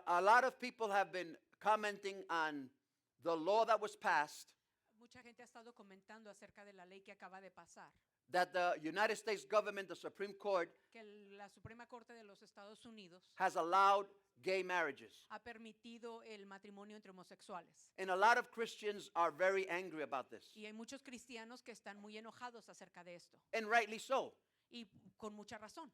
A lot of people have been commenting on the law that was passed Mucha gente ha estado comentando acerca de la ley que acaba de pasar, that the United States government, the Supreme Court, que la Suprema Corte de los Estados Unidos has allowed gay marriages. ha permitido el matrimonio entre homosexuales. And a lot of Christians are very angry about this, Y hay muchos cristianos que están muy enojados acerca de esto, and rightly so. y con mucha razón.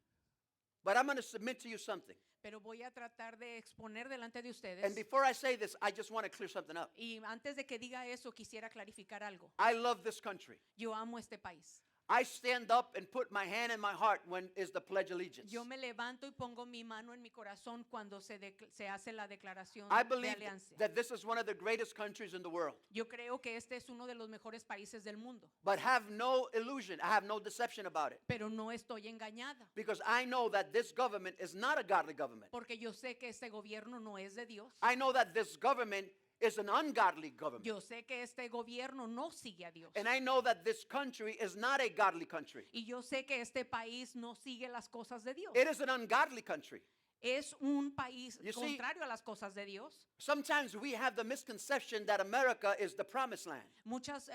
But I'm going to submit to you something. Pero voy a tratar de exponer delante de And ustedes. before I say this, I just want to clear something up. Y antes de que diga eso, quisiera clarificar algo. I love this country. Yo amo este país. I stand up and put my hand in my heart when is the Pledge of Allegiance. Yo me levanto y pongo mi mano en mi corazón cuando se hace la declaración I de believe alianza. that this is one of the greatest countries in the world. Yo creo que este es uno de los mejores países del mundo, But have no illusion, I have no deception about it. pero no estoy engañada, Because I know that this government is not a godly government. porque yo sé que este gobierno no es de Dios. I know that this government is an ungodly government. Yo sé que este gobierno no sigue a Dios. And I know that this country is not a godly country. Y yo sé que este país no sigue las cosas de Dios. It is an ungodly country. Es un país You see, contrario a las cosas de Dios. Sometimes we have the misconception that America is the promised land.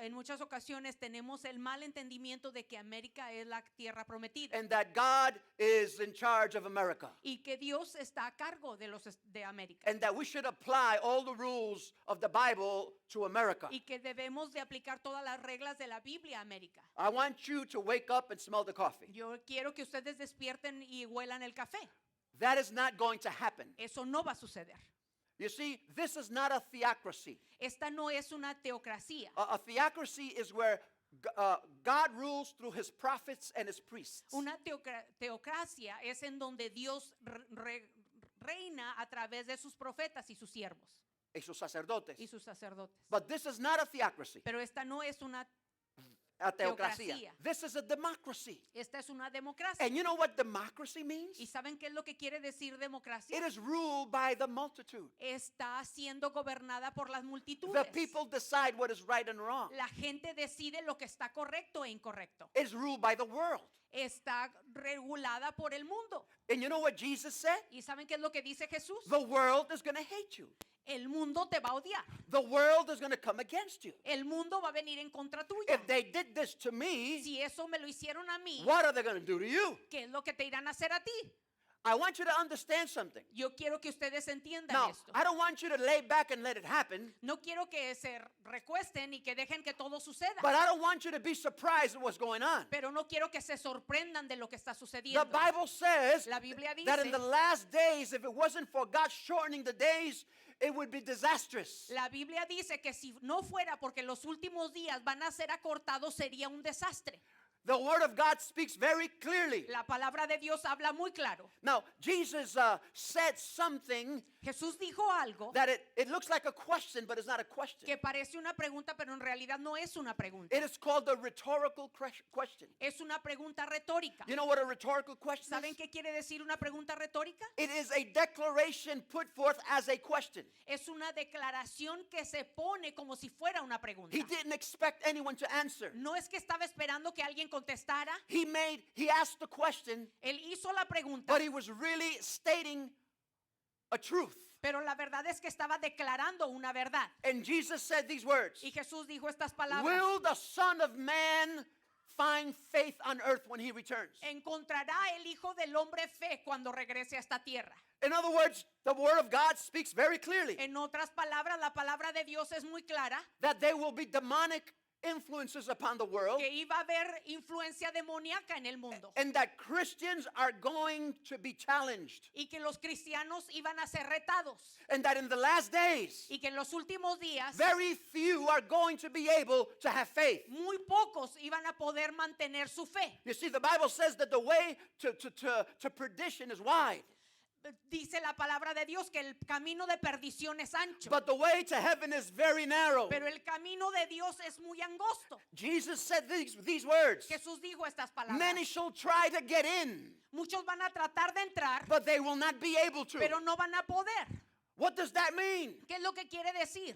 En muchas ocasiones tenemos el mal entendimiento de que América es la tierra prometida And that God is in charge of America. y que Dios está a cargo de América And that we should apply all the rules of the Bible to America. y que debemos de aplicar todas las reglas de la Biblia a América. I want you to wake up and smell the coffee. Yo quiero que ustedes despierten y huelan el café. That is not going to happen. Eso no va a suceder. You see, this is not a theocracy. Esta no es una teocracia. A theocracy is where God rules through his prophets and his priests. Una teocracia es en donde Dios reina a través de sus profetas y sus siervos Y sus sacerdotes. y sus sacerdotes. But this is not a theocracy, Pero esta no es una, a teocracia. Teocracia. This is a democracy. esta es una democracia. And you know what democracy means? ¿Y saben qué es lo que quiere decir democracia? It is ruled by the multitude. Está siendo gobernada por las The multitudes. people decide what is right and wrong. La gente decide lo que está correcto e incorrecto. It's ruled by the world. Está regulada por el mundo. And you know what Jesus said? ¿Y saben qué es lo que dice Jesús? The world is going to hate you. El mundo te va a odiar. The world is going to come against you. El mundo va a venir en contra tuya. If they did this to me, Si eso me lo hicieron a mí, what are they going to do to you? ¿qué es lo que te irán a hacer a ti? I want you to understand something. Yo quiero que ustedes entiendan Now, esto. I don't want you to lay back and let it happen, No quiero que se recuesten y que dejen que todo suceda. but I don't want you to be surprised at what's going on. Pero no quiero que se sorprendan de lo que está The sucediendo. Bible says La Biblia that in the dice, last days, if it wasn't for God shortening the days, it would be disastrous. la Biblia dice que si no fuera porque los últimos días van a ser acortados, sería un desastre. The Word of God speaks very clearly. La palabra de Dios habla muy claro. Now, Jesus said something Jesús dijo algo that it looks like a question, but it's not a question. que parece una pregunta, pero en realidad no es una pregunta. It is called a rhetorical question. Es una pregunta retórica. You know what a rhetorical question ¿Saben is? qué quiere decir una pregunta retórica? It is a declaration put forth as a question. Es una declaración que se pone como si fuera una pregunta. He didn't expect anyone to answer. No es que estaba esperando que alguien contestara. He asked the question, Él hizo la pregunta, but he was really stating a truth. pero la verdad es que estaba declarando una verdad. And Jesus said these words, Y Jesús dijo estas palabras: will the Son of Man find faith on earth when he returns? encontrará el Hijo del Hombre fe cuando regrese a esta tierra. In other words, the Word of God speaks very clearly En otras palabras, la palabra de Dios es muy clara, that there will be demonic influences upon the world, que iba a haber influencia demoníaca en el mundo and that Christians are going to be challenged, y que los cristianos iban a ser retados and that in the last days, y que en los últimos días very few are going to be able to have faith. muy pocos iban a poder mantener su fe. You see, the Bible says that the way to perdition is wide, Dice la palabra de Dios que el camino de perdición es ancho, but the way to heaven is very narrow. pero el camino de Dios es muy angosto. Jesus said these words, Jesús dijo estas palabras: many shall try to get in, muchos van a tratar de entrar, but they will not be able to. pero no van a poder. What does that mean? ¿Qué es lo que quiere decir?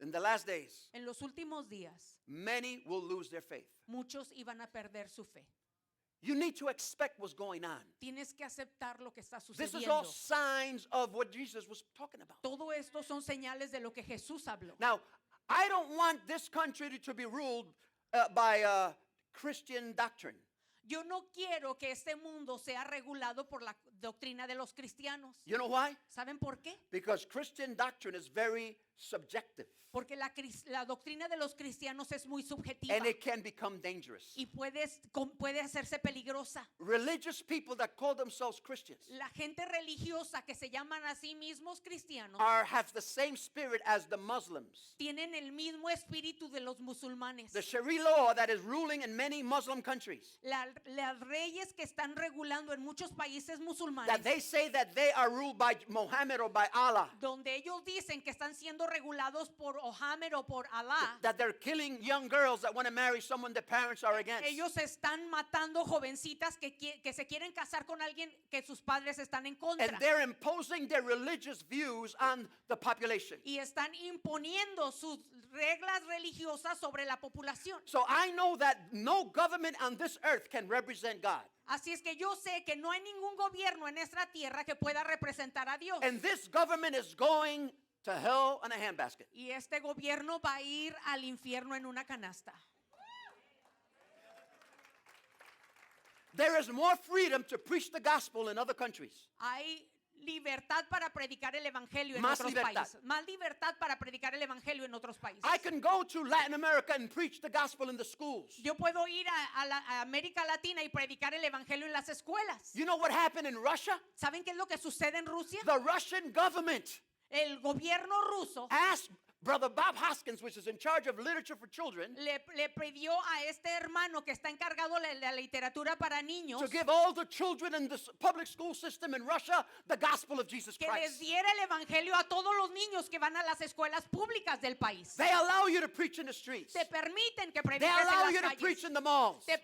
In the last days, En los últimos días, many will lose their faith. muchos iban a perder su fe. you need to expect what's going on. Tienes que aceptar lo que está This is all sucediendo. signs of what Jesus was talking about. Todo esto son señales de lo que Jesús habló. Now, I don't want this country to be ruled by Christian doctrine. Yo no quiero que este mundo sea regulado por la doctrina de los cristianos. You know why? ¿Saben por qué? Because Christian doctrine is very subjective Porque la doctrina de los cristianos es muy subjetiva and it can become dangerous. y puede hacerse peligrosa. Religious people that call themselves Christians La gente religiosa que se llaman a sí mismos cristianos have the same spirit as the Muslims. tienen el mismo espíritu de los musulmanes. The Sharia law that is ruling in many Muslim countries, Las leyes que están regulando en muchos países that musulmanes, they say that they are ruled by Muhammad or by Allah, donde ellos dicen que están siendo regulados por Mohammed o por Alá, that they're killing young girls that want to marry someone their parents are against. ellos están matando jovencitas que se quieren casar con alguien que sus padres están en contra. And they're imposing their religious views on the population. Y están imponiendo sus reglas religiosas sobre la población. So I know that no government on this earth can represent God. Así es que yo sé que no hay ningún gobierno en esta tierra que pueda representar a Dios. And this government is going to hell in a handbasket. Y este gobierno va a ir al infierno en una canasta. There is more freedom to preach the gospel in other countries. Hay libertad para predicar el evangelio en Más otros libertad. países. Más libertad para predicar el evangelio en otros países. I can go to Latin America and preach the gospel in the schools. Yo puedo ir a América Latina y predicar el evangelio en las escuelas. You know what happened in Russia? ¿Saben qué es lo que sucede en Rusia? The Russian government El gobierno ruso asked Brother Bob Hoskins, which is in charge of literature for children, le pidió a este hermano que está encargado de la literatura para niños to give all the children in the public school system in Russia the gospel of Jesus que les Christ. diera el evangelio a todos los niños que van a las escuelas públicas del país. They allow you to preach in the streets. Te permiten que They prediques allow en you las to preach calles. in the malls. Te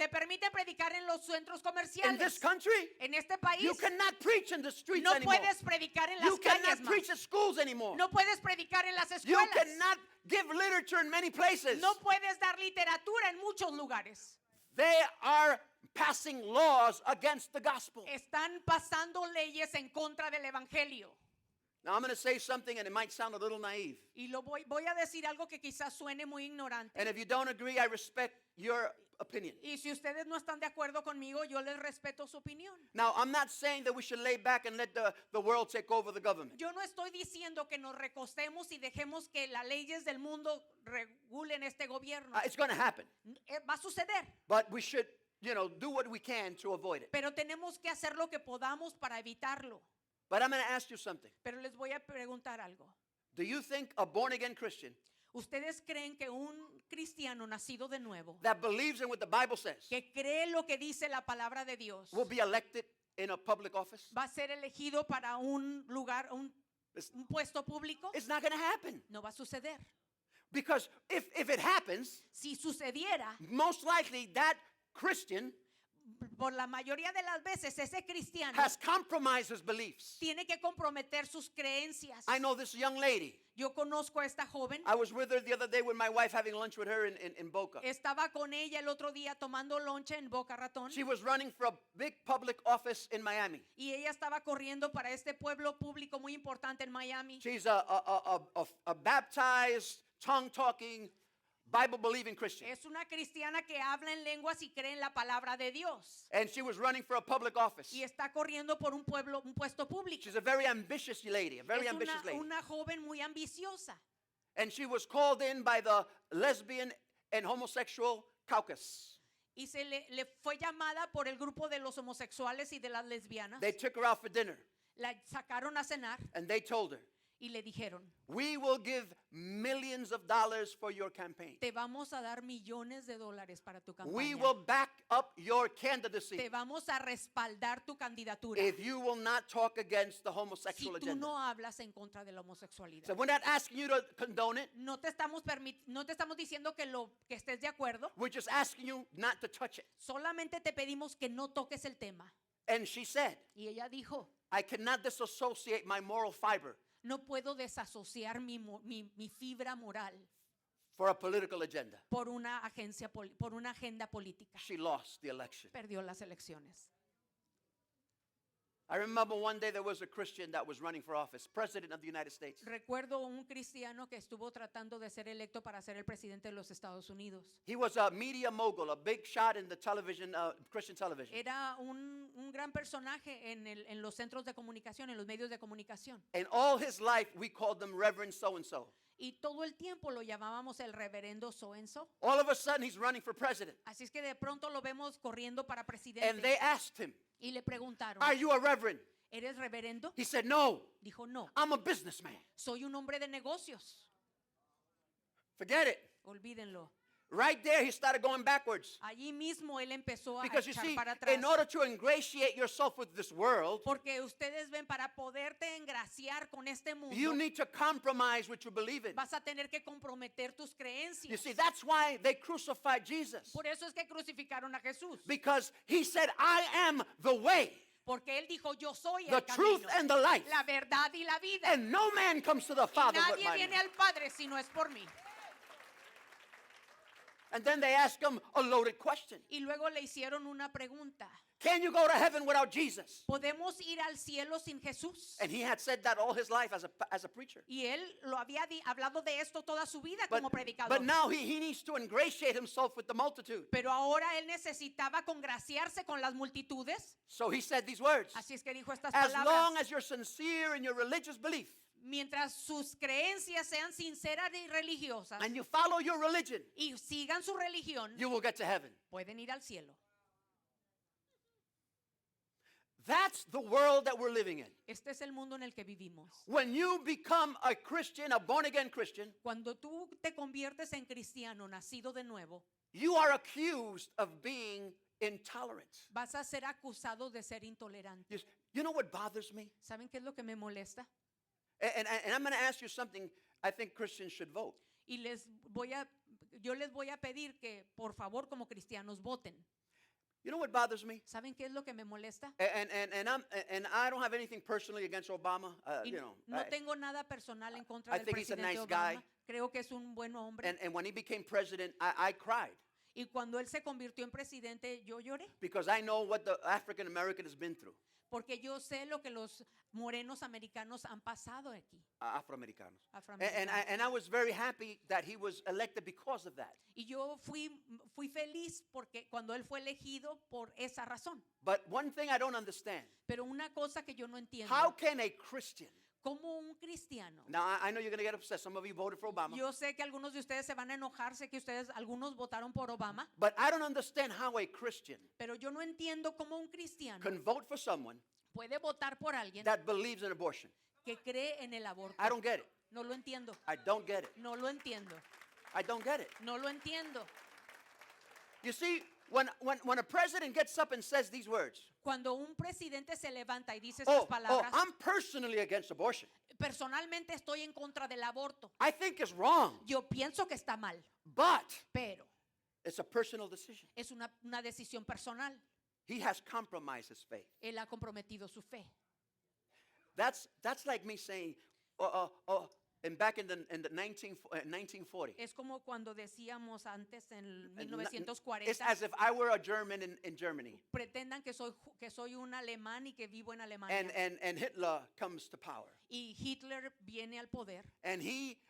permite predicar en los centros In this comerciales. country, En este país you cannot preach in the streets no anymore. puedes predicar en You las calles cannot más. preach at schools anymore. No puedes predicar en las You escuelas. cannot give literature in many places. No puedes dar literatura en muchos lugares. They are passing laws against the gospel. Están pasando leyes en contra del evangelio. Now I'm going to say something and it might sound a little naive. Y voy a decir algo que quizás suene muy ignorante. And if you don't agree, I respect your opinion. Y si ustedes no están de acuerdo conmigo, yo les respeto su opinión. Now, I'm not saying that we should lay back and let the world take over the government. Yo no estoy diciendo que nos recostemos y dejemos que las leyes del mundo regulen este gobierno. It's going to happen. Va a suceder, But we should, do what we can to avoid it. pero tenemos que hacer lo que podamos para evitarlo. But I'm going to ask you something. Pero les voy a preguntar algo. Do you think a born-again Christian ¿Ustedes creen que un cristiano nacido de nuevo, that believes in what the Bible says que cree lo que dice la palabra de Dios, will be elected in a public office? va a ser elegido para un lugar, un puesto público? It's not going to happen. No va a suceder. Because if it happens, Si sucediera, most likely that Christian por la mayoría de las veces ese cristiano has compromised his beliefs. tiene que comprometer sus creencias. I know this young lady. Yo conozco a esta joven. I was with her the other day with my wife having lunch with her in Boca. Estaba con ella el otro día tomando lonche en Boca Ratón. She was running for a big public office in Miami. Y ella estaba corriendo para este pueblo público muy importante en Miami. She's a baptized, tongue-talking, Bible-believing Christian. Es una cristiana que habla en lenguas y cree en la palabra de Dios. And she was running for a public office. Y está corriendo por un puesto público. She's a very ambitious lady, a very Es ambitious lady. una joven muy ambiciosa. And she was called in by the lesbian and homosexual caucus. Y le fue llamada por el grupo de los homosexuales y de las lesbianas. They took her out for dinner La sacaron a cenar and they told her, y le dijeron, "We will give millions of dollars for your campaign. te vamos a dar millones de dólares para tu We campaña. will back up your candidacy Te vamos a respaldar tu candidatura if you will not talk against the si homosexual tú agenda." no hablas en contra de la homosexualidad. So we're not asking you to condone it. No te estamos diciendo que estés de acuerdo, We're just asking you not to touch it. solamente te pedimos que no toques el tema. And she said, Y ella dijo, "I cannot disassociate my moral fiber no puedo desasociar mi fibra moral for a political agenda. por una por una agenda política. She lost the election. Perdió las elecciones. I remember one day there was a Christian that was running for office, President of the United States. Recuerdo un cristiano que estuvo tratando de ser electo para ser el presidente de los Estados Unidos. He was a media mogul, a big shot in the television, Christian television. Era un gran personaje en los centros de comunicación, en los medios de comunicación. And all his life we called them Reverend so-and-so. Y todo el tiempo lo llamábamos el reverendo so-and-so. All of a sudden he's running for president. Así es que de pronto lo vemos corriendo para And presidente. they asked him, Y le preguntaron, "Are you a reverend?" ¿eres reverendo? He said, "No, Dijo, no, I'm a businessman." soy un hombre de negocios. Forget it. Olvídenlo. Right there he started going backwards. Allí mismo él empezó a Because you echar see, para atrás. in order to ingratiate yourself with this world, Porque ustedes ven, para poderte engraciar con este mundo, you need to compromise what you believe in. vas a tener que comprometer tus You creencias. see, that's why they crucified Jesus. Por eso es que crucificaron a Jesús. Because he said, "I am the way, Porque él dijo, yo soy the el truth, camino, and the life. la verdad y la vida. And no man comes to the Y Father but nadie by viene me." al Padre si no es por mí. And then they asked him a loaded question. Y luego le hicieron una pregunta. Can you go to heaven without Jesus? ¿Podemos ir al cielo sin Jesús? And he had said that all his life as a preacher. Y él lo había hablado de esto toda su vida But, como predicador. but now he needs to ingratiate himself with the multitude. Pero ahora él necesitaba congraciarse con las multitudes. So he said these words. Así es que dijo estas As palabras. long as you're sincere in your religious belief Mientras sus creencias sean sinceras y religiosas and you follow your religion, y sigan su religión, you will get to heaven. pueden ir al cielo. That's the world that we're living in. Este es el mundo en el que vivimos. When you become a Christian, a born again Christian, Cuando tú te conviertes en cristiano, nacido de nuevo, you are accused of being intolerant. vas a ser acusado de ser intolerante. You know what bothers me? ¿Saben qué es lo que me molesta? And I'm going to ask you something I think Christians should vote. Y yo les voy a pedir que por favor como cristianos voten. You know what bothers me? ¿Saben qué es lo que me molesta? And I don't have anything personally against Obama. Y You know, no tengo nada personal en contra I del think he's a presidente nice Obama. guy. Creo que es un buen hombre. and when he became president, I cried Y cuando él se convirtió en presidente, yo lloré. because I know what the African American has been through, Porque yo sé lo que los morenos americanos han pasado aquí. Afroamericanos. Afroamericanos. And I was very happy that he was elected because of that. Y yo fui feliz porque cuando él fue elegido por esa razón. But one thing I don't understand, Pero una cosa que yo no entiendo, how can a Christian, como un cristiano, now I know you're going to get upset, some of you voted for Obama, yo sé que algunos de ustedes se van a enojar, sé que algunos votaron por Obama, but I don't understand how a Christian pero yo no entiendo cómo un cristiano can vote for someone puede votar por alguien that believes in abortion. que cree en el aborto. I don't get it. No lo entiendo, I don't get it. no lo entiendo, I don't get it. no lo entiendo. You see, when a president gets up and says these words, Cuando un presidente se levanta y dice estas oh, palabras, I'm personally against abortion. personalmente estoy en contra del aborto. I think it's wrong, Yo pienso que está mal, but pero it's a personal decision. es una decisión personal. He has compromised his faith. Él ha comprometido su fe. That's like me saying, and back in the 1940, Es como cuando decíamos antes en it's 1940, as if I were a German in Germany, pretendan que soy un alemán y que vivo en Alemania. and Hitler comes to power. Y Hitler viene al poder.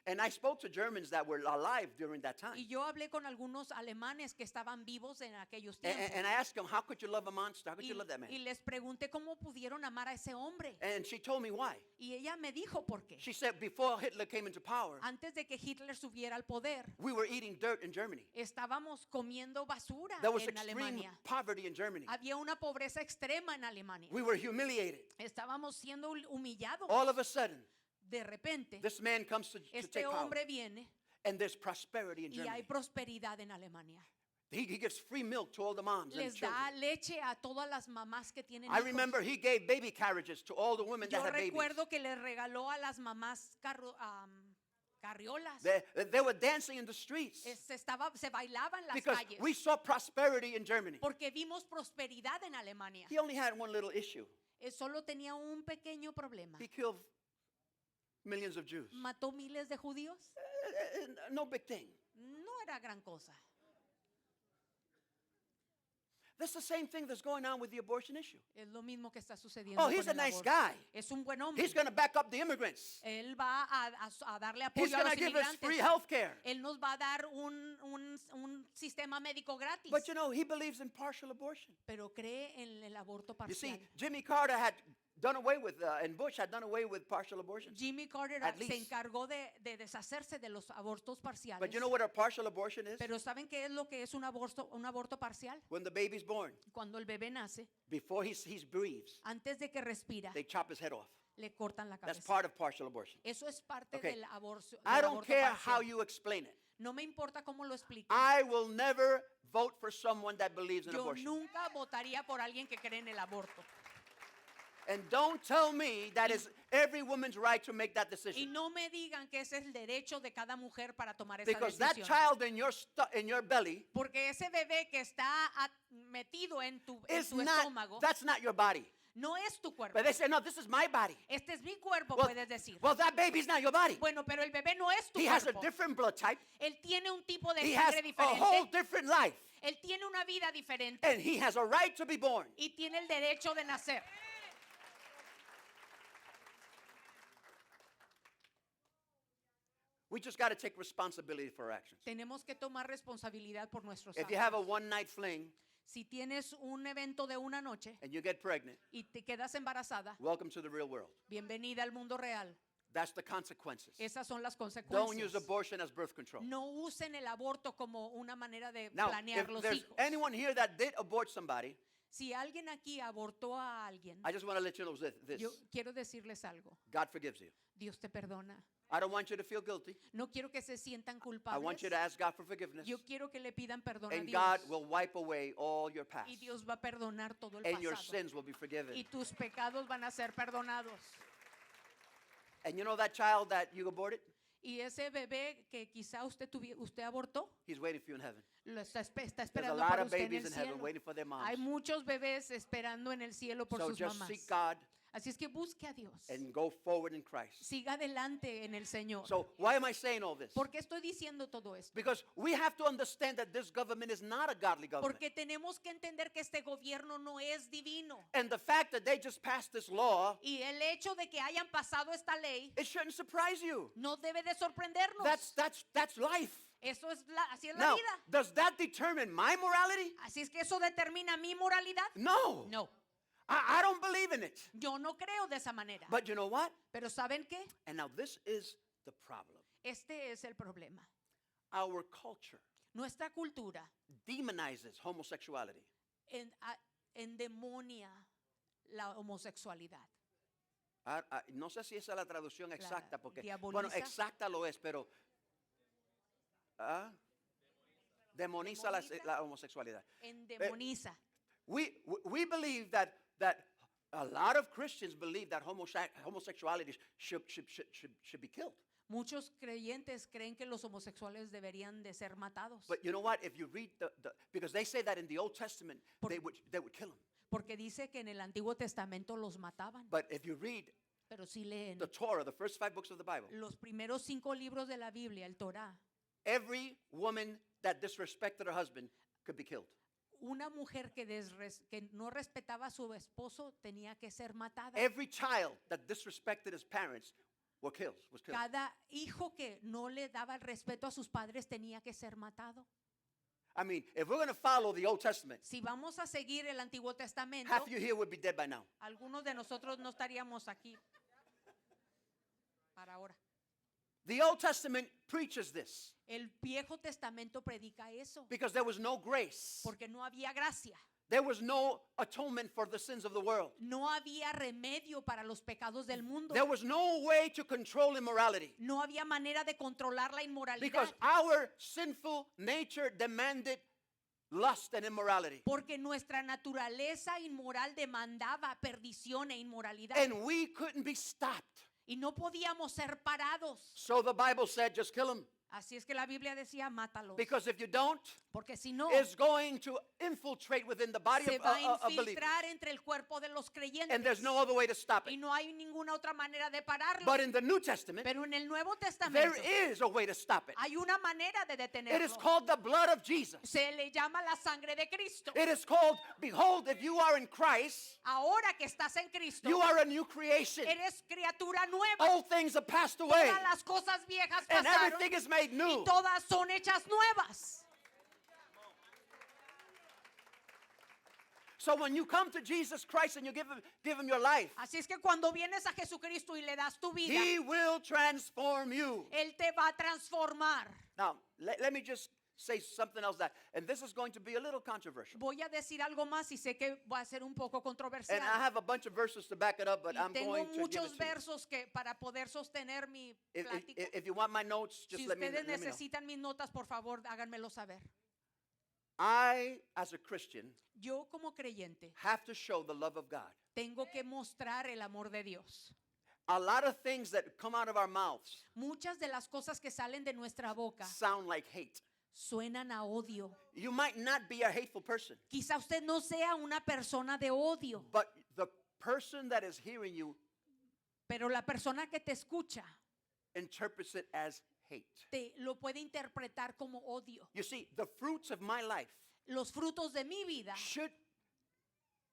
And I spoke to Germans that were alive during that time. Y yo hablé con algunos alemanes que estaban vivos en aquellos tiempos. And I asked them, how could you love a monster? How could Y, you love that man? y les pregunté cómo pudieron amar a ese hombre. And she told me why. Y ella me dijo por qué. She said before Hitler came into power, Antes de que Hitler subiera al poder, we were eating dirt in Germany. estábamos comiendo basura There was en extreme Alemania. poverty in Germany. Había una pobreza extrema en Alemania. We were humiliated. Estábamos siendo humillados. All of a sudden, De repente, this man comes to este take power. hombre viene And there's prosperity in y hay Germany. prosperidad en Alemania. He gives free milk to all the moms and Les da children. leche a todas las mamás que tienen I hijos. remember he gave baby carriages to all the women that Yo had babies. recuerdo que le regaló a las mamás carriolas. They were dancing in the streets Se bailaba en las because calles. we saw prosperity in Germany. Porque vimos prosperidad en Alemania. He only had one little issue. Solo tenía un pequeño problema. He killed millions of Jews. Mató miles de judíos. No big thing. era gran cosa. That's the same thing that's going on with the abortion issue. Es lo mismo que está sucediendo Oh, con he's a el nice aborto. guy. Es un buen hombre. He's going to back up the immigrants. Él va a darle He's apoyo a going los to give us free inmigrantes. health care. Él nos va a dar un sistema médico gratis. But you know, he believes in partial abortion. Pero cree en el aborto You see, parcial. Jimmy Carter had done away with, and Bush had done away with partial abortions. Jimmy Carter At se least. encargó de deshacerse de los abortos parciales. But you know what a partial abortion is? Pero ¿saben qué es lo que es un aborto parcial? When the baby's born, Cuando el bebé nace, before he breathes, antes de que respira, they chop his head off. le cortan la That's cabeza. part of partial abortion. Eso es parte Okay. del aborto. I don't care how you explain it. No me importa cómo lo explique. I will never vote for someone that believes in Yo abortion. nunca votaría por alguien que cree en el aborto. And don't tell me that it's every woman's right to make that Y decision. no me digan que ese es el derecho de cada mujer para tomar esa Because that decisión. child in your belly Porque ese bebé que está metido en tu is estómago that's not your body. no es tu cuerpo. But they say, no, this is my body. Este es mi cuerpo, Well, puedes decir. well, that baby's not your body. Bueno, pero el bebé no es tu He has a cuerpo. different blood type. Él tiene un tipo de He has sangre a whole diferente. different life. Él tiene una vida diferente And he has a right to be born. y tiene el derecho de nacer. We just got to take responsibility for our actions. Tenemos que tomar responsabilidad por nuestros If you have a actos. one-night fling Si tienes un evento de una noche and you get pregnant, y te quedas embarazada, welcome to the real world. bienvenida al mundo real. That's the consequences. Esas son las Don't use consecuencias. abortion as birth control. No usen el aborto como una manera de Now, planear if los there's hijos. anyone here that did abort somebody, Si alguien aquí abortó a alguien, I just want to let you know this. yo quiero decirles algo. God forgives you. Dios te perdona. I don't want you to feel guilty. No quiero que se sientan I want culpables. you to ask God for forgiveness. Yo quiero que le pidan perdón a And God Dios. will wipe away all your past. Y Dios va a perdonar todo el And your pasado. sins will be forgiven. Y tus pecados van a ser perdonados. And you know that child that you aborted? Y ese bebé que quizá usted abortó, He's waiting for you in heaven. lo está There's a esperando lot para of usted en babies el in heaven cielo. waiting for their moms. Hay muchos bebés esperando en el cielo por So sus just mamás. seek God Así es que busque a Dios. and go forward in Christ. Siga adelante en el Señor. So why am I saying all this? ¿Por qué estoy diciendo todo esto? Because we have to understand that this government is not a godly government. Porque tenemos que entender que este gobierno no es divino. And the fact that they just passed this law, Y el hecho de que hayan pasado esta ley it shouldn't surprise you. no debe de sorprendernos. That's life. Eso es así es la Now, vida. does that determine my morality? Así es que eso determina mi moralidad. No. No, I don't believe in it. yo no creo de esa manera. But you know what? Pero ¿saben qué? And now this is the problem. Este es el problema. Our culture Nuestra cultura demonizes homosexuality. endemonia la homosexualidad. No sé si esa es la traducción exacta, porque, diaboliza. bueno, exacta lo es, pero demoniza la homosexualidad. Endemoniza. We believe that a lot of Christians believe that homosexuality should be killed. Muchos creyentes creen que los homosexuales deberían de ser matados. But you know what? If you read because they say that in the Old Testament they would kill them. Porque dice que en el Antiguo Testamento los mataban. But if you read Pero si leen the Torah, the first 5 books of the Bible, los primeros 5 libros de la Biblia, el Torá, every woman that disrespected her husband could be killed. una mujer que no respetaba a su esposo tenía que ser matada. Every child that disrespected his parents was killed. Cada hijo que no le daba el respeto a sus padres tenía que ser matado. I mean, if we're going to follow the Old Testament, Si vamos a seguir el Antiguo Testamento, half you here would be dead by now. algunos de nosotros no estaríamos aquí para ahora. The Old Testament preaches this El Viejo Testamento predica eso because there was no grace. porque no había gracia, There was no atonement for the sins of the world. no había remedio para los pecados del mundo, There was no way to control immorality no había manera de controlar la inmoralidad. because our sinful nature demanded lust and immorality. Porque nuestra naturaleza inmoral demandaba perdición e inmoralidad. And we couldn't be stopped. Y no podíamos ser parados. So the Bible said, just kill him. Así es que la Biblia decía, mátalos. Because if you don't, Porque si no, it's going to infiltrate within the body se of, va a of believers. infiltrar entre el cuerpo de los creyentes. And there's no other way to stop Y it. no hay ninguna otra manera de pararlo. But in the New Testament, Pero en el Nuevo there Testamento is a way to stop it. hay una manera de It detenerlo. is called the blood of Jesus. Se le llama la sangre de Cristo. It is called, behold, if you are in Christ, Ahora que estás en Cristo, you are a new creation. eres criatura nueva. Old things have passed away, Todas las cosas viejas and pasaron everything is made y new. todas son hechas nuevas. So when you come to Jesus Christ and you give him your life, Así es que cuando vienes a Jesucristo y le das tu vida, he will transform you. Él te va a transformar. Now, let me just say something else and this is going to be a little controversial. Voy a decir algo más y sé que va a ser un poco controversial. And I have a bunch of verses to back it up, but Y I'm tengo going to give muchos it to you. versos que para poder sostener mi If, plática. if you want my notes, just Si let me ustedes know. necesitan mis notas, por favor, háganmelo saber. I, as a Christian, Yo como creyente have to show the love of God. tengo que mostrar el amor de Dios. A lot of things that come out of our mouths Muchas de las cosas que salen de nuestra boca sound like hate. suenan a odio. You might not be a hateful person, Quizá usted no sea una persona de odio, but the person that is hearing you pero la persona que te escucha interprets it as hate. te lo puede interpretar como odio. You see, the fruits of my life Los frutos de mi vida should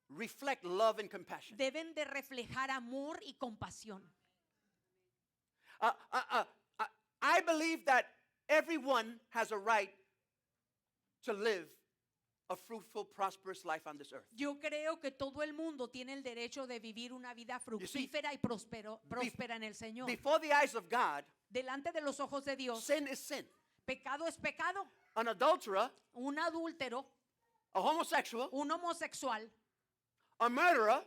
reflect love and compassion. deben de reflejar amor y compasión. I believe that everyone has a right to live a fruitful, prosperous life on this earth. Yo creo que todo el mundo tiene el derecho de vivir una vida fructífera y próspera en el Señor. Before the eyes of God, Delante de los ojos de Dios, sin is sin. pecado es pecado. An adulterer, Un adúltero, a homosexual, un homosexual, a murderer,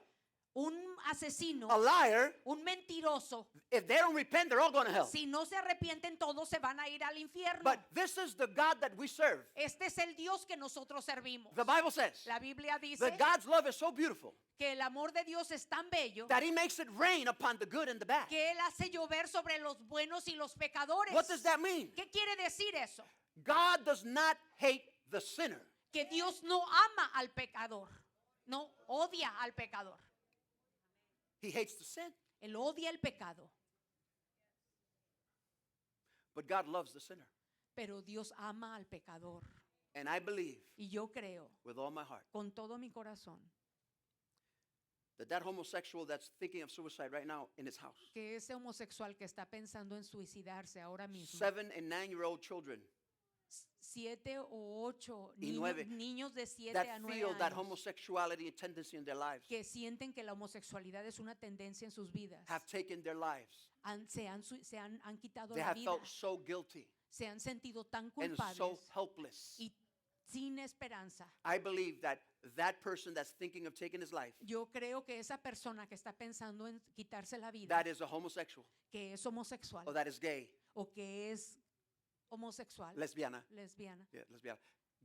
un asesino, a liar, un mentiroso, if they don't repent, they're all going to hell. si no se arrepienten todos se van a ir al infierno. But this is the God that we serve. Este es el Dios que nosotros servimos. The Bible says La Biblia dice that God's love is so beautiful que el amor de Dios es tan bello that he makes it rain upon the good and the bad. que Él hace llover sobre los buenos y los pecadores. What does that mean? ¿Qué quiere decir eso? God does not hate the sinner. Que Dios no ama al pecador, no odia al pecador. He hates the sin, Él odia el pecado, but God loves the sinner. pero Dios ama al pecador. And I believe Y yo creo with all my heart con todo mi corazón that homosexual that's thinking of suicide right now in his house, que ese homosexual que está pensando en suicidarse ahora mismo, 7 and 9-year-old children 7 o 8 Y niños, 9, niños de 7 that a 9 feel that años homosexuality and tendency in their lives que sienten que la homosexualidad es una tendencia en sus vidas, have taken their lives. han quitado They la have vida, felt so guilty se han sentido tan and culpables so helpless. y sin esperanza. I believe that that person that's thinking of taking his life, Yo creo que esa persona que está pensando en quitarse la vida, that is a homosexual que es homosexual or that is gay, o que es homosexual, lesbiana. lesbiana, Yeah, lesbiana.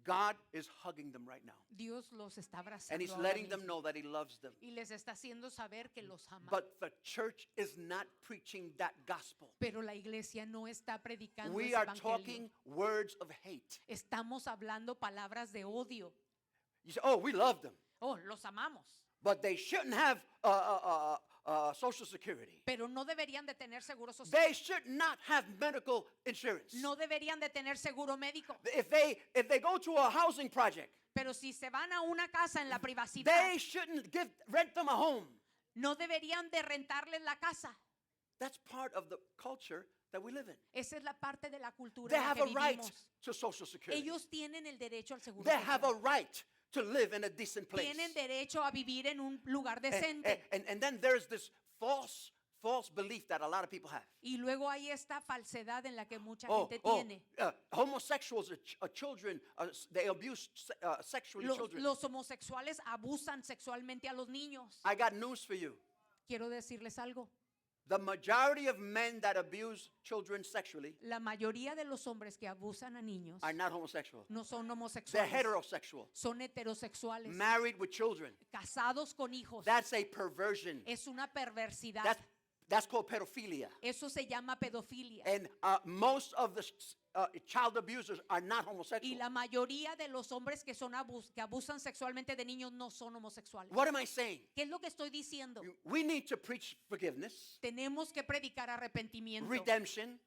God is hugging them right now. Dios los está And abrazando he's ahora letting them mismo know that he loves them. y les está haciendo saber que los ama. But the church is not preaching that gospel. Pero la iglesia no está predicando We ese are evangelio. talking words of hate. Estamos hablando palabras de odio. You say, oh, we love them. Oh, los amamos. But they shouldn't have Social Security. Pero no deberían de tener seguro social. They should not have medical insurance. No deberían de tener seguro médico. If they go to a housing project, Pero si se van a una casa en la privacidad, they shouldn't rent them a home. no deberían de rentarles la casa. That's part of the culture that we live in. Esa es la parte de la cultura They en la have que a right vivimos. to Social Security. Ellos tienen el derecho al seguro They have a social. right to live in a decent place. Tienen derecho a vivir en un lugar And, decente. and then there's this false belief that a lot of people have. Y luego hay esta falsedad en la que mucha Oh, gente tiene. homosexuals are children, they abuse sexually children. Los homosexuales abusan sexualmente a los niños. I got news for you. Quiero decirles algo. The majority of men that abuse children sexually La mayoría de los hombres que abusan a niños are not homosexual. no son They're homosexuales. heterosexual, Son heterosexuales. married with children. Casados con hijos. That's a perversion. Es una perversidad. That's called pedophilia. Eso se llama pedofilia. And most of the child abusers are not homosexual. Y la mayoría de los hombres que que abusan sexualmente de niños no son homosexuales. What am I saying? ¿Qué es lo que estoy diciendo? We need to preach forgiveness, Tenemos que predicar arrepentimiento, redemption.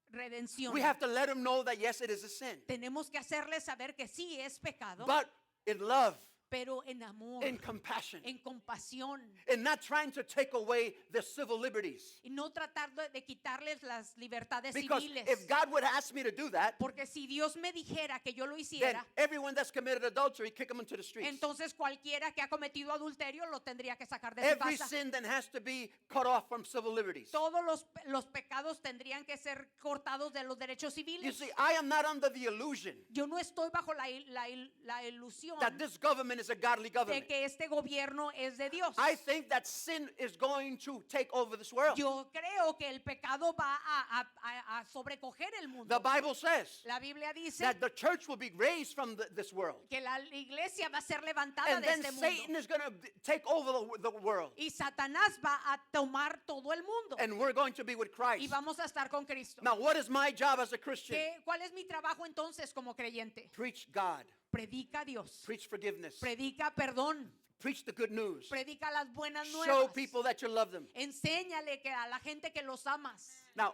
redención. We have to let them know that yes, it is a sin. Tenemos que hacerles saber que sí es pecado, But in love, pero en amor, in compassion, en compasión, and not trying to take away their civil liberties. y no tratar de quitarles las libertades Because civiles. if God would ask me to do that, Porque si Dios me dijera que yo lo then hiciera, everyone that's committed adultery, kick them into the streets. entonces cualquiera que ha cometido adulterio lo tendría que sacar de su Every casa. sin then has to be cut off from civil liberties. Todos los pecados tendrían que ser cortados de los derechos You civiles. see, I am not under the illusion Yo no estoy bajo la ilusión that this government is a godly de government. que este gobierno es de Dios. I think that sin is going to take over this world. Yo creo que el pecado va a sobrecoger el The mundo. Bible says La Biblia dice that the church will be raised from this world. que la iglesia va a ser levantada And de then este Satan mundo. is going to take over the world. Y Satanás va a tomar todo el mundo. And we're going to be with Y Christ. vamos a estar con Cristo. Now, what is my job as a Christian? ¿Cuál es mi trabajo entonces como creyente? Preach God. Predica a Dios. Preach forgiveness. Predica perdón. Preach the good news. Predica las buenas Show nuevas. people that you love them. Enséñale que a la gente que los amas. Now,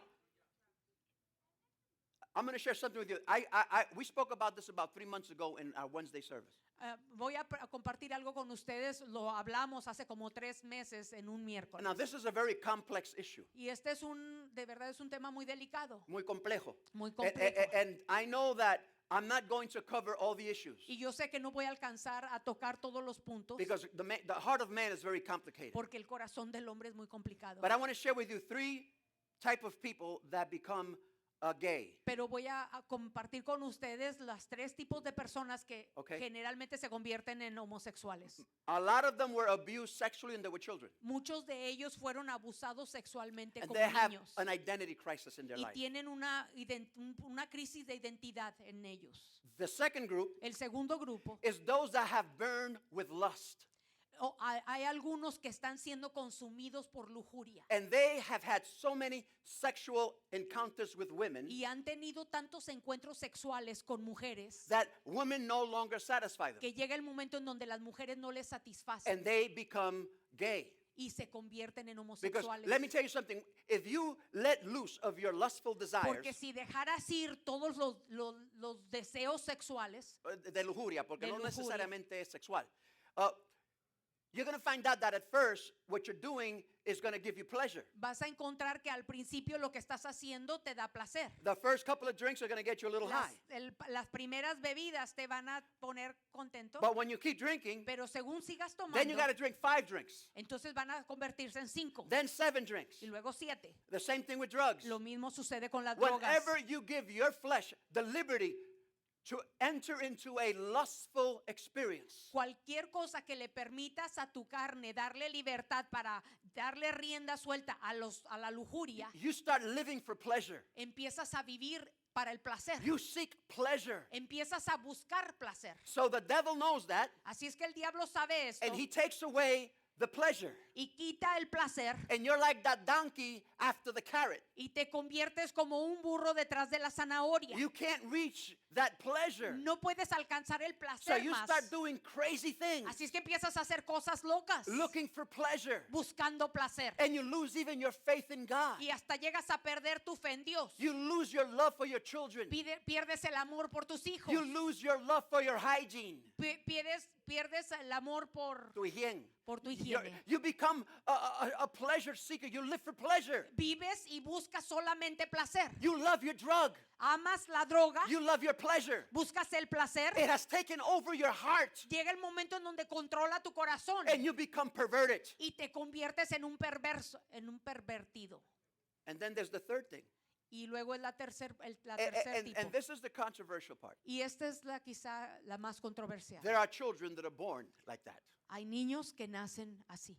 I'm going to share something with you. We spoke about this about 3 months ago in our Wednesday service. Voy a compartir algo con ustedes. Lo hablamos hace como 3 meses en un miércoles. Now, this is a very complex issue, Y este es de verdad es un tema muy delicado, muy complejo. muy And, complejo. and I know that I'm not going to cover all the issues Y yo sé que no voy a alcanzar a tocar todos los puntos because the heart of man is very complicated. porque el corazón del hombre es muy complicado. But I want to share with you 3 type of people that become gay. Pero voy a compartir con ustedes las 3 tipos de personas que Okay. generalmente se convierten en homosexuales. A lot of them were abused sexually and they were children. Muchos de ellos fueron abusados sexualmente And como they have niños an identity crisis in their y life. tienen una crisis de identidad en ellos. The second group El segundo grupo, is those that have burned with lust. hay algunos que están siendo consumidos por lujuria And they have had so many sexual encounters with women y han tenido tantos encuentros sexuales con mujeres that women no longer satisfy them. que llega el momento en donde las mujeres no les satisfacen And they become gay. y se convierten en Because homosexuales. let me tell you something. If you let loose of your lustful desires, Porque si dejaras ir todos los deseos sexuales, de lujuria, porque De no lujuria. necesariamente es sexual, you're going to find out that at first what you're doing is going to give you pleasure. vas a encontrar que al principio lo que estás haciendo te da placer. The first couple of drinks are going to get you a little high. Las primeras bebidas te van a poner contento, But when you keep drinking, pero según sigas then you tomando, got to drink 5 drinks, entonces van a convertirse en 5 then 7 drinks. y luego 7. The same thing with drugs. Lo mismo sucede con las drogas. Whenever you give your flesh the liberty to enter into a lustful experience, Cualquier cosa que le permitas a tu carne darle libertad para darle rienda suelta a la lujuria, you start living for pleasure. empiezas a vivir para el placer. You seek pleasure. Empiezas a buscar placer. So the devil knows that, Así es que el diablo sabe esto and he takes away the pleasure. y quita el placer And you're like that donkey after the carrot. y te conviertes como un burro detrás de la zanahoria. You can't reach that pleasure. No puedes alcanzar el So placer you más. start doing crazy things, Así es que empiezas a hacer cosas locas, looking for pleasure. buscando placer. And you lose even your faith in God. Y hasta llegas a perder tu fe en Dios. You lose your love for your children. Pierdes el amor por tus hijos. You lose your love for your hygiene. Pierdes el amor por Tu higiene. tu higiene. You become a pleasure seeker. You live for pleasure. Vives y buscas solamente placer. You love your drug. Amas la droga, You love your pleasure. buscas el placer. It has taken over your heart, Llega el momento en donde controla tu corazón and you become perverted. y te conviertes en un perverso, en un pervertido. And then there's the third thing. Y luego es la tercer And tipo. this is the controversial part. Y esta es quizá la más controversial. There are children that are born like that. Hay niños que nacen así.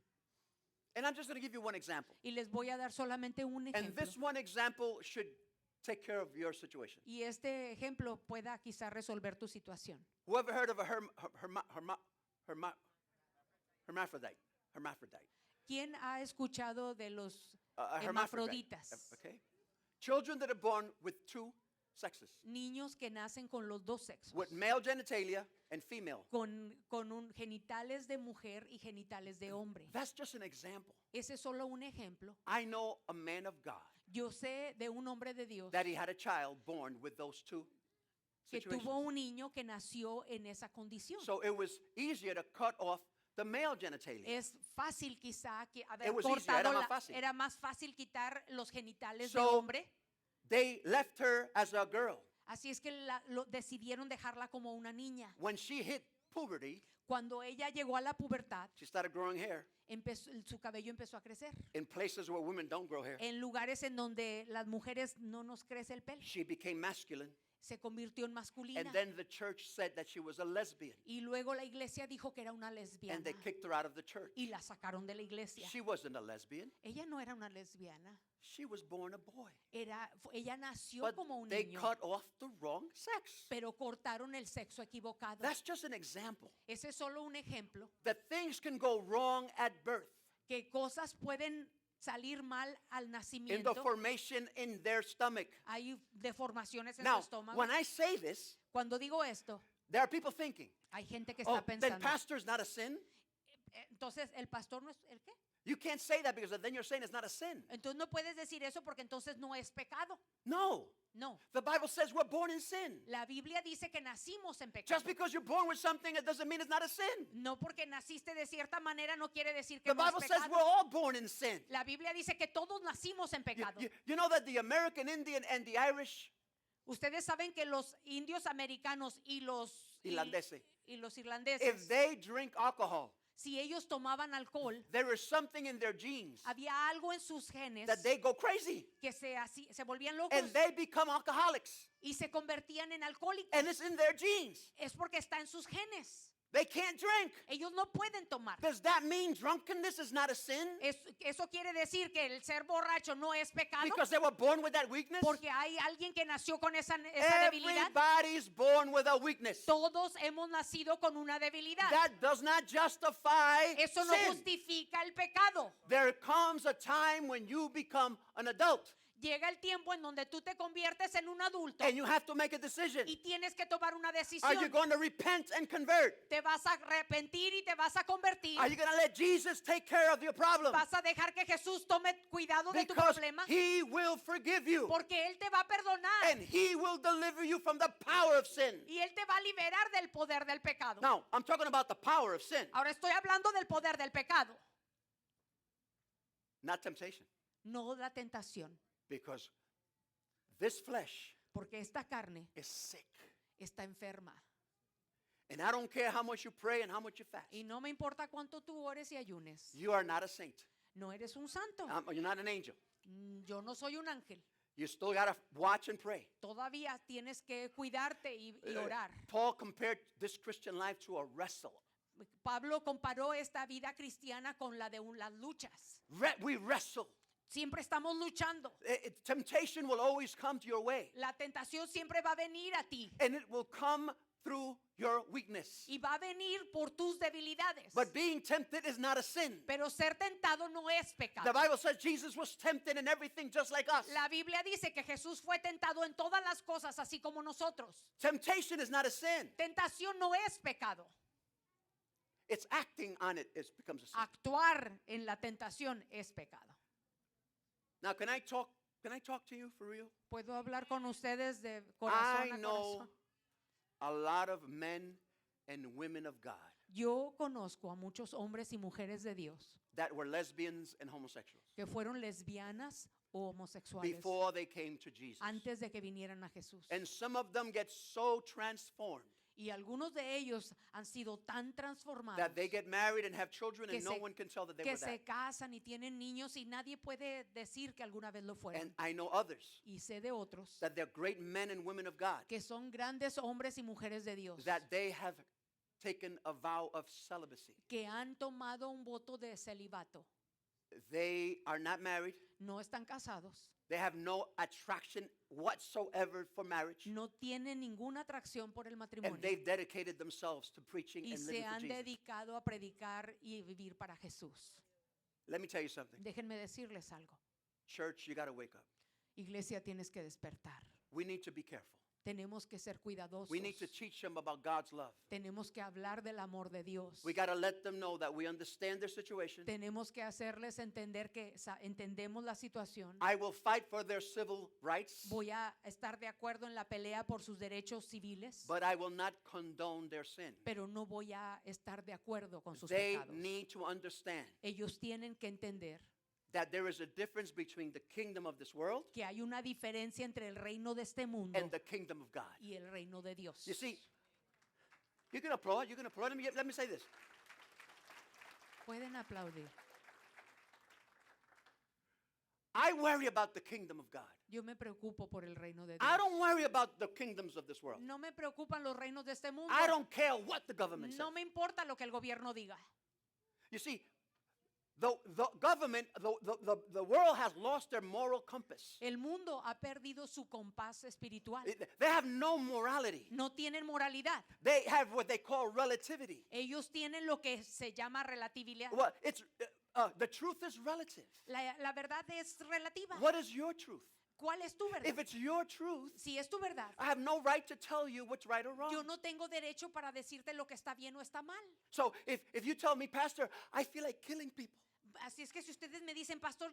And I'm just going to give you one example. Y les voy a dar solamente un And ejemplo. this one example should take care of your situation. Y este ejemplo pueda quizá resolver tu situación. Whoever heard of a hermaphrodite? Hermaphrodite. ¿Quién ha escuchado de los hermafroditas. Okay? Children that are born with two sexes, Niños que nacen con los dos sexos. with male genitalia and female. Con genitales de mujer y genitales de hombre. That's just an example. Ese es solo un ejemplo. I know a man of God Yo sé de un hombre de Dios that he had a child born with those two que situations. tuvo un niño que nació en esa condición. So it was easier to cut off the male genitalia. Es fácil quizá que haber It was easier, cortado era más fácil. era más fácil quitar los genitales de So- hombre. They left her as a girl. Así es que decidieron dejarla como una niña. When she hit puberty, Cuando ella llegó a la pubertad, she started growing hair su cabello empezó a crecer. in places where women don't grow hair. En lugares en donde las mujeres no nos crece el pelo. She became masculine, Se convirtió en masculina. and then the church said that she was a lesbian, Y luego la iglesia dijo que era una and lesbiana. they kicked her out of the church. Y la sacaron de la iglesia. She wasn't a lesbian. Ella no era una lesbiana. She was born a boy. Ella nació But como un they niño. cut off the wrong sex. Pero cortaron el sexo equivocado. That's just an example. Ese es solo un ejemplo. That things can go wrong at birth Que cosas pueden salir mal al in the nacimiento. formation in their stomach. Hay deformaciones en Now, su estómago. when I say this, Cuando digo esto, there are people thinking, hay gente que oh, está then pensando. pastor's not a sin? Entonces, ¿el pastor no es el qué? You can't say that because then you're saying it's not a sin. Entonces no puedes decir eso porque entonces no es pecado. No. No. The Bible says we're born in sin. La Biblia dice que nacimos en pecado. Just because you're born with something, it doesn't mean it's not a sin. No porque naciste de cierta manera no quiere decir que The no es Bible says pecado. we're all born in sin. La Biblia dice que todos nacimos en You, pecado. you know that the American Indian and the Irish, Ustedes saben que los indios americanos y los Irlandeses. y los if irlandeses, they drink alcohol, si ellos tomaban alcohol, there is something in their genes había algo en sus genes that they go crazy que se volvían locos and they become alcoholics. y se convertían en alcohólicos. And it's in their genes. Es porque está en sus genes. They can't drink. Ellos no pueden tomar. Does that mean drunkenness is not a sin? Eso quiere decir que el ser borracho no es pecado Because they were born with that weakness? porque hay alguien que nació con esa debilidad. Everybody's born with a weakness. Todos hemos nacido con una debilidad. That does not justify Eso no sin. justifica el pecado. There comes a time when you become an adult Llega el tiempo en donde tú te conviertes en un adulto and you have to make a decision. y tienes que tomar una Are you decisión. going to repent and convert? Te vas a arrepentir y te vas a convertir. Are you going to let Jesus take care of your problem? Vas a dejar que Jesús tome cuidado de tu Because problema he will forgive you porque Él te va a perdonar and he will deliver you from the power of sin. y Él te va a liberar del poder del pecado. Now, I'm talking about the power of sin, Ahora estoy hablando del poder del pecado, not temptation. no la tentación, Because this flesh porque esta carne is sick. está enferma. And I don't care how much you pray and how much you fast. Y no me importa cuánto tú ores y ayunes. You are not a saint. No eres un santo. You're not an angel. Yo no soy un ángel. You still got to watch and pray. Todavía tienes que cuidarte y orar. Paul compared this Christian life to a wrestle. Pablo comparó esta vida cristiana con la de las luchas. We wrestle. Siempre estamos luchando. Temptation will always come to your way. La tentación siempre va a venir a ti And it will come through your weakness. y va a venir por tus debilidades. But being tempted is not a sin. Pero ser tentado no es The pecado. Bible says Jesus was tempted in everything just like us. La Biblia dice que Jesús fue tentado en todas las cosas así como nosotros. Temptation is not a sin. Tentación no es pecado. It's acting on it becomes a sin. Actuar en la tentación es pecado. Now, can I talk to you for real? ¿Puedo hablar con ustedes de corazón I a know corazón? a lot of men and women of God Yo conozco a muchos hombres y mujeres de Dios that were lesbians and homosexuals que fueron lesbianas o homosexuales before they came to Jesus. antes de que vinieran a Jesús. And some of them get so transformed Y algunos de ellos han sido tan transformados that they get married and have children que and no se- one can tell that they que were that. se casan y tienen niños y nadie puede decir que alguna vez lo fueron. And I know others Y sé de otros that they're great men and women of God, que son grandes hombres y mujeres de Dios that they have taken a vow of celibacy. que han tomado un voto de celibato. They are not married. No están casados, They have no attraction whatsoever for marriage. no tienen ninguna atracción por el And matrimonio they've dedicated themselves to preaching y and se living for han Jesus. dedicado a predicar y vivir para Jesús. Let me tell you something. Déjenme decirles algo. Church, you got to wake up. Iglesia, tienes que despertar. We need to be careful. Tenemos que ser cuidadosos. We need to teach them about God's love. Tenemos que hablar del amor de Dios. We got to let them know that we understand their situation. Tenemos que hacerles entender que entendemos la situación. I will fight for their civil rights, Voy a estar de acuerdo en la pelea por sus derechos civiles, but I will not condone their sin. pero no voy a estar de acuerdo con sus They pecados. need to understand Ellos tienen que entender that there is a difference between the kingdom of this world que hay una diferencia entre el reino de este mundo and the kingdom of God. y el reino de Dios. You see, you can applaud, you can applaud. Let me say this. Pueden aplaudir. I worry about the kingdom of God. Yo me preocupo por el reino de I Dios. don't worry about the kingdoms of this world. No me preocupan los reinos de este mundo. I don't care what the government says. No me importa lo que el gobierno diga. You see, the government, the world has lost their moral compass. El mundo ha perdido su compás espiritual. They have no morality. No tienen moralidad. They have what they call relativity. Ellos tienen lo que se llama relatividad. Well, the truth is relative. La verdad es relativa. What is your truth? ¿Cuál es tu verdad? If it's your truth, Si es tu verdad, I have no right to tell you what's right or yo wrong. no tengo derecho para decirte lo que está bien o está mal. So if you tell me, Pastor, I feel like killing people. Así es que si ustedes me dicen, pastor,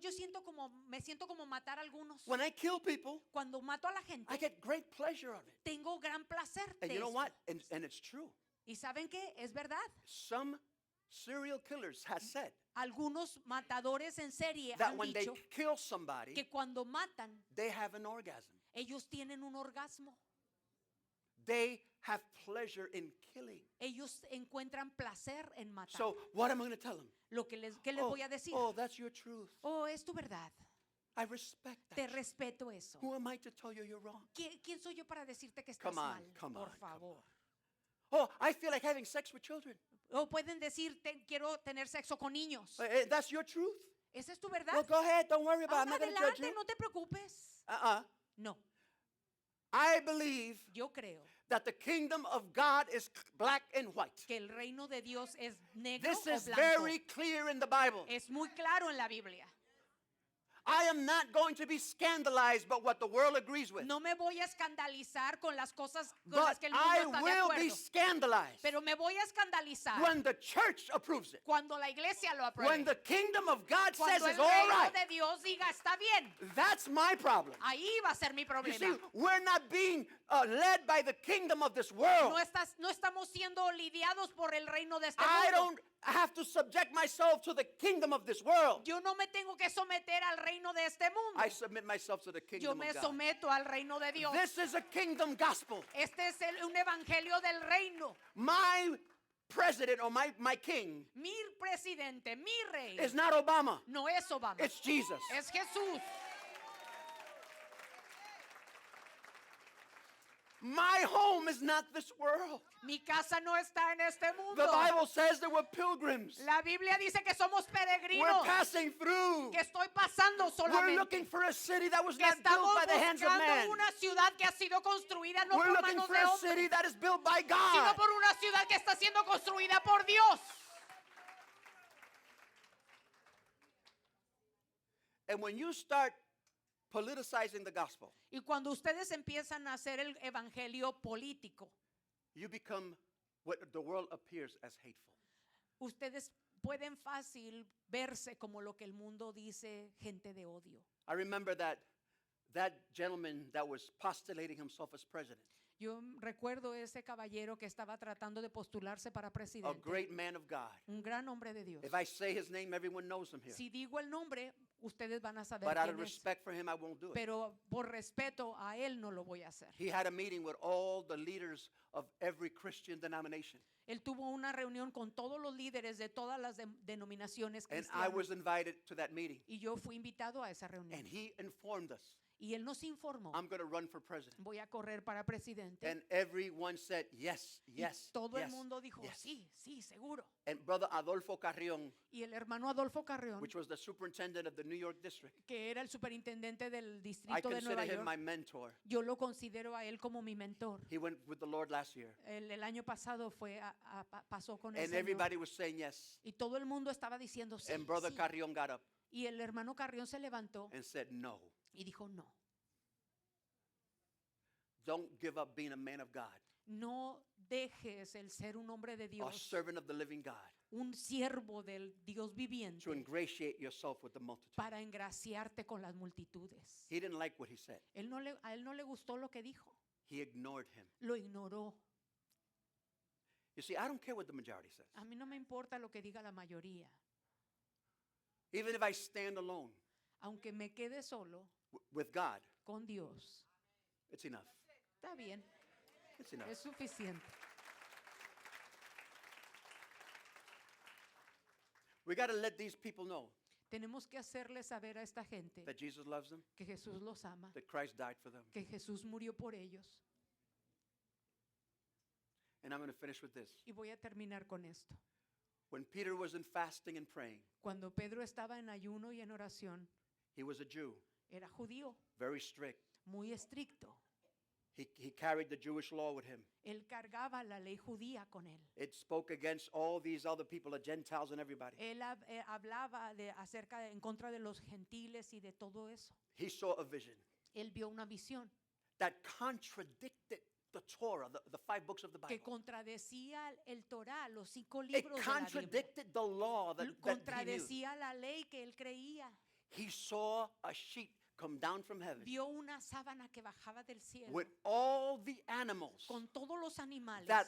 me siento como matar a algunos. When I kill people, Cuando mato a la I gente, get great pleasure of it. tengo gran placer And de you know esto. what? And it's true. ¿Y saben qué? Es verdad. Some serial killers have said Algunos matadores en serie that han when they dicho kill somebody, que cuando matan, they have an orgasm. ellos tienen un orgasmo. They have pleasure in killing. Ellos encuentran placer en matar. So what am I going to tell them? ¿Qué les voy a decir? Oh, that's your truth. Oh, es tu verdad. I respect Te that. respeto eso. Who am I to tell you you're wrong? ¿Quién soy yo para decirte que estás Come on, mal? come Por on, come favor. Oh, I feel like having sex with children. O pueden decir, quiero tener sexo con niños. That's your truth? ¿Esa es tu Well, verdad? go ahead. Don't worry about it. I'm not going to judge Adelante, you. no te preocupes. No, I believe yo creo that the kingdom of God is black and white. que el reino de Dios es negro This o is blanco. very clear in the Bible. Es muy claro en la Biblia. I am not going to be scandalized by what the world agrees with. No me voy a escandalizar con las cosas con But las que el mundo I está de will be acuerdo. scandalized Pero me voy a escandalizar when the church approves it. cuando la iglesia lo When apruebe. the kingdom of God says Cuando it's el all reino right. de Dios diga, está bien. That's my problem. Ahí va a ser mi You problema. see, we're not being led by the kingdom of this world. No estamos siendo lidiados por el reino de este I mundo. don't have to subject myself to the kingdom of this world. Yo no me tengo que someter al reino de este mundo. I submit myself to the Yo kingdom me of God. someto al reino de Dios. This is a kingdom gospel. Este es un evangelio del reino. My president or my king Mi presidente, mi rey, is not Obama. no es Obama, It's Jesus. es Jesús. My home is not this world. Mi casa no está en este mundo. The Bible says there were pilgrims. La Biblia dice que somos We're peregrinos, passing through. que estoy pasando We're solamente, looking for a city that was que not built estamos by the hands of man. buscando una ciudad que ha sido construida no We're por looking manos for de a hombres, city that is built by sino God. por una ciudad que está siendo construida por Dios. And when you start politicizing the gospel, Y cuando ustedes empiezan a hacer el evangelio político, you become what the world appears as hateful. ustedes pueden fácil verse como lo que el mundo dice, gente de odio. I remember that gentleman that was postulating himself as president, Yo recuerdo ese caballero que estaba tratando de postularse para a presidente. great man of God. Un gran hombre de Dios. If I say his name, everyone knows him here. Si digo el nombre, ustedes van a saber But out of quién es. respect for him, I won't do it. Pero por respeto a él no lo voy a hacer. He had a meeting with all the leaders of every Christian denomination. Él tuvo una reunión con todos los líderes de todas las denominaciones And I cristianas. was invited to that meeting. Y yo fui invitado a esa reunión. And he informed us, Y él nos informó, I'm going to run for president. voy a correr para presidente. And everyone said, yes, Y yes, todo el yes, mundo dijo, yes. sí, sí, seguro. And Brother Adolfo Carrion, Y el hermano Adolfo Carrión, which was the superintendent of the New York district, que era el superintendente del I distrito de consider Nueva him York, my mentor. yo lo considero a él como mi mentor. He went with the Lord last year. El año pasado pasó con el And Señor. everybody was saying yes. Y todo el mundo estaba diciendo sí, And Brother sí. Carrion got up Y el hermano Carrión se levantó and said, no, y dijo, no, don't give up being a man of God, no dejes el ser un hombre de a Dios, servant of the living God, un siervo del Dios to viviente, ingratiate yourself with the multitude. para engraciarte con las multitudes. He didn't like what he said. A él no le gustó lo que dijo, He ignored him. lo ignoró. You see, I don't care what the majority says. A mí no me importa lo que diga la mayoría, Even if I stand alone aunque me quede solo with God, con Dios. it's enough. Está bien, It's enough. es suficiente. We got to let these people know Tenemos que hacerle saber a esta gente that Jesus loves them, que Jesús los ama, that Christ died for them. que Jesús murió por ellos. And I'm going to finish with this. Y voy a terminar con esto. When Peter was in fasting and praying, Cuando Pedro estaba en ayuno y en oración, he was a Jew, era judío, very strict. muy estricto. He carried the Jewish law with him. Él cargaba la ley judía con él. It spoke against all these other people, the Gentiles and everybody. Él hablaba en contra de los gentiles y de todo eso. He saw a vision Él vio una visión that contradicted the Torah, the 5 books of the que Bible. contradecía el Torah, los 5 It libros de la Biblia. contradicted the law that he knew. Contradecía la ley que él creía. He saw a sheet come down from heaven Vio una sábana que bajaba del cielo with all the animals con todos los animales that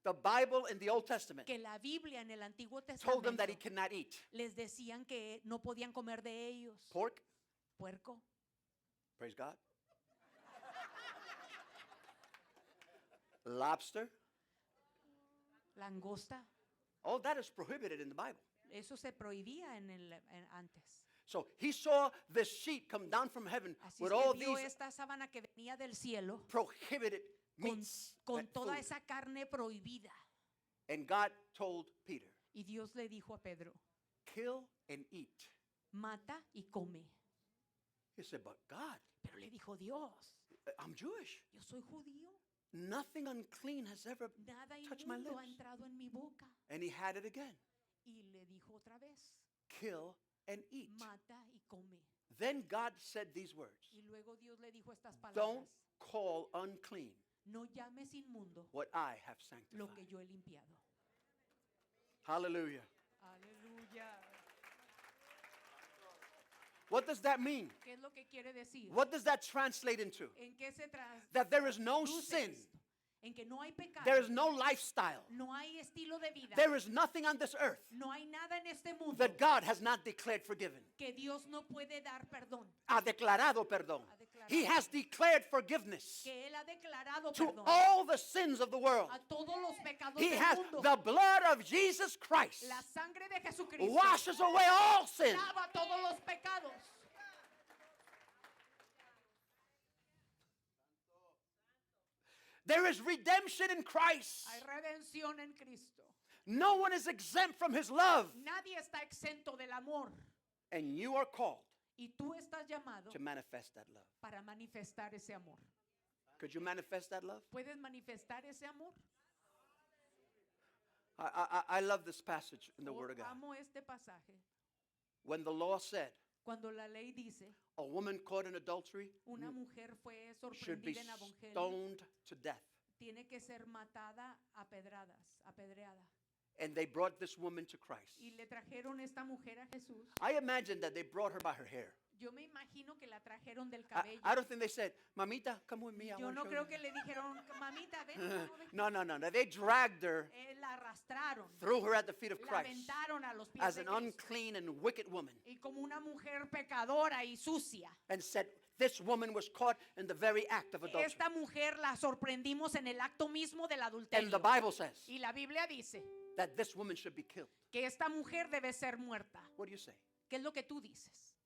the Bible in the Old Testament que la Biblia en el Antiguo told them that he Testamento cannot eat. les decían que no podían comer de ellos. Pork, Puerco, praise God. Lobster, langosta, all that is prohibited in the Bible. eso se prohibía antes. So he saw the sheet come down from heaven Así with es all que vio these esta sábana que venía del cielo prohibited con, meats. con that toda food. esa carne prohibida. And God told Peter, Y Dios le dijo a Pedro, kill and eat. mata y come. He said, but God, Pero le dijo Dios, I'm Jewish. yo soy judío, Nothing unclean has ever nada touched my inmundo ha lips. entrado en mi boca. And he had it again. Y le dijo otra vez, Kill and eat. mata y come. Then God said these words. Y luego Dios le dijo estas Don't palabras, call unclean no llames inmundo what I have lo sanctified. que yo he limpiado. Hallelujah. Aleluya. What does that mean? ¿Qué es lo que quiere decir? What does that translate into? ¿En qué se That there is no traduce sin. esto? En que no hay pecado, There is no lifestyle. no hay estilo de vida, There is nothing on this earth no hay nada en este mundo that God has not declared forgiven. que Dios no puede dar perdón, Ha declarado perdón. Ha declarado. He has declared forgiveness que Él ha declarado to perdón all the sins of the world. a todos los pecados He del has mundo. the blood of Jesus Christ La sangre de Jesucristo washes away all sin. lava todos los pecados. There is redemption in Christ. Hay redención en Cristo. No one is exempt from his love. Nadie está exento del amor. And you are called Y tú estás llamado to manifest that love. para manifestar ese amor. Could you manifest that love? ¿Puedes manifestar ese amor? I love this passage in the Word of God. Amo este pasaje. When the law said Cuando la ley dice, a woman caught in adultery una mujer fue should be sorprendida en adulterio, stoned to death. tiene que ser matada a pedradas, apedreada. And they brought this woman to Christ. Y le trajeron esta mujer a Jesús. I imagine that they brought her by her hair. Yo me imagino que la trajeron del cabello. I don't think they said, Mamita, come with me. I Yo want no to show creo you. que le dijeron, mamita, ven. ven". No. They dragged her, La arrastraron, threw her at the feet of la Christ aventaron a los pies as de an Cristo. unclean and wicked woman Y como una mujer pecadora y sucia. and said, this woman was caught in the very act of adultery. Esta mujer la sorprendimos en el acto mismo del And adulterio. the Bible says Y la Biblia dice that this woman should be killed. que esta mujer debe ser muerta. What do you say? ¿Qué es lo que tú dices?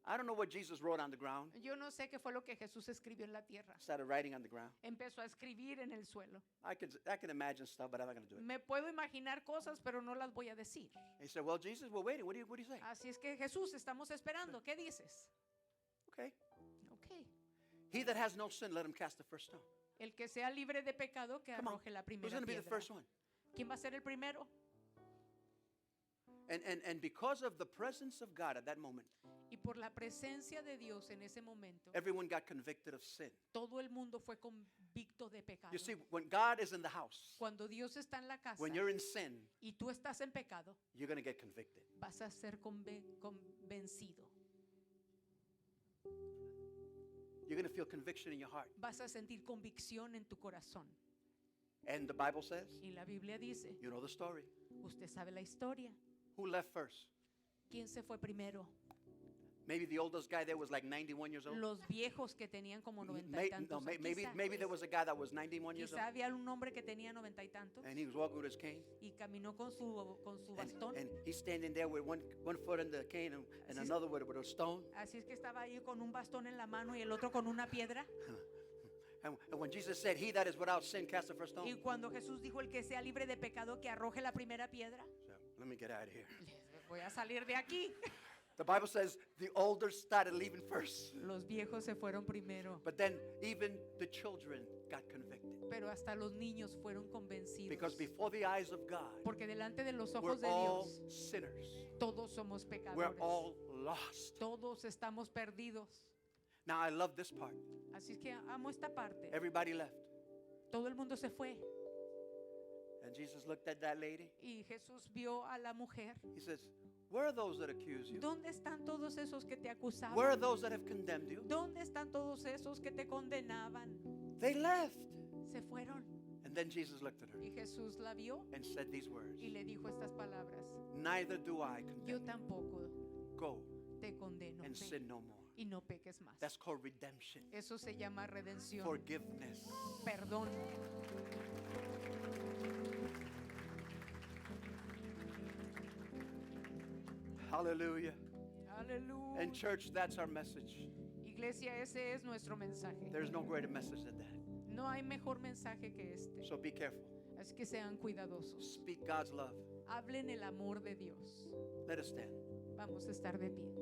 I don't know what Jesus wrote on the ground. Yo no sé qué fue lo que Jesús escribió en la tierra. Started writing on the ground. Empezó a escribir en el suelo. I can imagine stuff, but I'm not going to do it. Me puedo imaginar cosas, pero no las voy a decir. He said, well, Jesus, we're waiting. What do you say? Así es que Jesús, estamos esperando. ¿Qué dices? Okay. Ok. He that has no sin, let him cast the first stone. El que sea libre de pecado, que Come on. arroje la Who's primera going to be the piedra. first one? ¿Quién va a ser el primero? And because of the presence of God at that moment, Y por la presencia de Dios en ese momento, everyone got convicted of sin. todo el mundo fue convicto de pecado. You see, when God is in the house, Cuando Dios está en la casa when you're in sin, y tú estás en pecado, you're going to get convicted. vas a ser convencido. You're going to feel conviction in your heart. Vas a sentir convicción en tu corazón. And the Bible says, Y la Biblia dice, you know the story. usted sabe la historia. Who left first? ¿Quién se fue primero? Maybe the oldest guy there was like 91 years old. Los viejos que tenían como 90 y May- tantos. no, maybe there was a guy that was 91 years Quizá old, había un hombre que tenía 90 y tantos and he was walking with his cane, y caminó con su bastón. and he's standing there with one foot in the cane and Así es. another with a stone. Así es que estaba ahí con un bastón en la mano y el otro con una piedra. And when Jesus said, "He that is without sin cast the first Y stone," cuando Jesús dijo, el que sea libre de pecado, que arroje la primera piedra. so, let me get out of here. Voy a salir de aquí. The Bible says the older started leaving first, Los viejos se fueron primero, but then even the children got convicted pero hasta los niños fueron convencidos. because before the eyes of God, Porque delante de los we're ojos de all Dios, sinners. todos somos We're pecadores. all lost. Todos estamos perdidos. Now I love this part. Así es que amo esta parte. Everybody left, Todo el mundo se fue. and Jesus looked at that lady. Y Jesús vio a la mujer. He says, "Where are those that accuse you? ¿Dónde están todos esos que te acusaban? Where are those that have condemned you?" ¿Dónde están todos esos que te condenaban? They left. Se fueron. And then Jesus looked at her Y Jesús la vio and said these words, y le dijo estas palabras. "Neither do I Yo condemn you. tampoco Go te condeno. and Ve sin no more." y no peques más. That's called redemption, Eso se llama redención. forgiveness. Perdón. Hallelujah. Aleluya. And church, that's our message. Iglesia, ese es nuestro mensaje. There's no greater message than that. No hay mejor mensaje que este. So be careful. Así que sean cuidadosos. Speak God's love. Hablen el amor de Dios. Let us stand. Vamos a estar de pie.